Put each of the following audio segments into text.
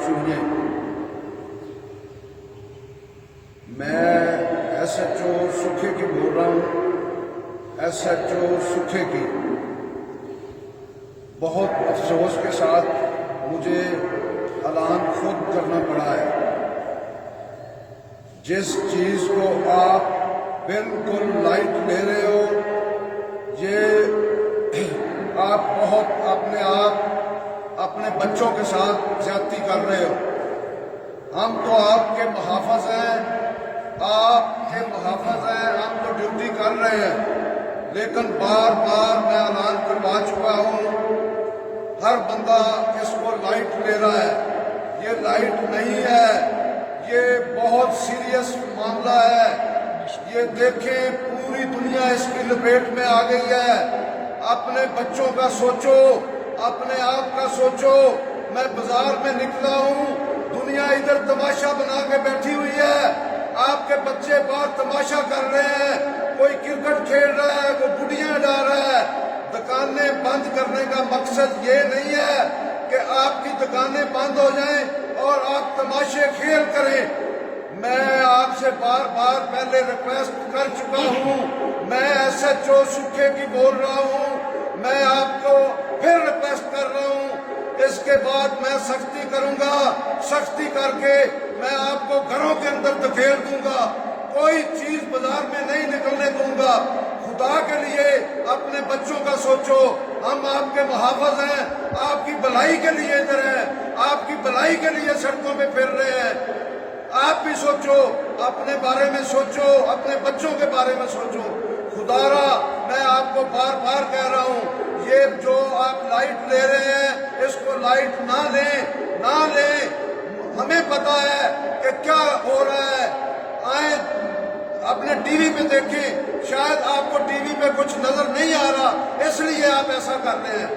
سنیے، میں SHO سکھے کی بول رہا ہوں، SHO سکھے کی۔ بہت افسوس کے ساتھ مجھے اعلان خود کرنا پڑا ہے، جس چیز کو آپ بالکل لائٹ لے رہے ہو، یہ آپ بہت اپنے بچوں کے ساتھ زیادتی کر رہے ہو۔ ہم تو آپ کے محافظ ہیں، ہم تو ڈیوٹی کر رہے ہیں، لیکن بار بار میں اعلان کروا چکا ہوں، ہر بندہ اس کو لائٹ لے رہا ہے۔ یہ لائٹ نہیں ہے، یہ بہت سیریس معاملہ ہے۔ یہ دیکھیں پوری دنیا اس کی لپیٹ میں آ گئی ہے۔ اپنے بچوں کا سوچو، اپنے آپ کا سوچو۔ میں بازار میں نکلا ہوں، دنیا ادھر تماشا بنا کے بیٹھی ہوئی ہے، آپ کے بچے باہر تماشا کر رہے ہیں، کوئی کرکٹ کھیل رہا ہے، کوئی گڈیاں ڈال رہا ہے۔ دکانیں بند کرنے کا مقصد یہ نہیں ہے کہ آپ کی دکانیں بند ہو جائیں اور آپ تماشے کھیل کریں۔ میں آپ سے بار بار پہلے ریکویسٹ کر چکا ہوں، میں SHO سکھے کی بول رہا ہوں، میں آپ کو پھر ریکویسٹ کر رہا ہوں، اس کے بعد میں سختی کروں گا، سختی کر کے میں آپ کو گھروں کے اندر دھکیل دوں گا، کوئی چیز بازار میں نہیں نکلنے دوں گا۔ خدا کے لیے اپنے بچوں کا سوچو، ہم آپ کے محافظ ہیں، آپ کی بھلائی کے لیے ادھر ہیں، آپ کی بھلائی کے لیے سڑکوں پہ پھر رہے ہیں۔ آپ بھی سوچو، اپنے بارے میں سوچو، اپنے بچوں کے بارے میں سوچو۔ خدا را میں آپ کو بار بار کہہ رہا ہوں، یہ جو آپ لائٹ لے رہے ہیں اس کو لائٹ نہ لیں۔ ہمیں پتا ہے کہ کیا ہو رہا ہے۔ آئیں اپنے ٹی وی پہ دیکھیں، شاید آپ کو ٹی وی پہ کچھ نظر نہیں آ رہا، اس لیے آپ ایسا کر رہے ہیں۔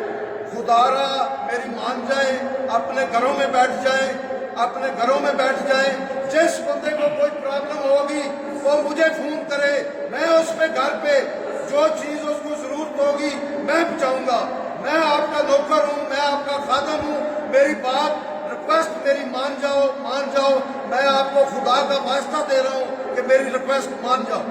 خدا را میری مان جائیں، اپنے گھروں میں بیٹھ جائیں، اپنے گھروں میں بیٹھ جائیں۔ جس بندے کو کوئی پرابلم ہوگی وہ مجھے فون کرے، میں اس پہ گھر پہ جو چیز اس کو ضرورت ہوگی میں پہنچاؤں گا۔ میں آپ کا نوکر ہوں، میں آپ کا خادم ہوں، میری بات ریکویسٹ میری مان جاؤ۔ میں آپ کو خدا کا واسطہ دے رہا ہوں کہ میری ریکویسٹ مان جاؤ۔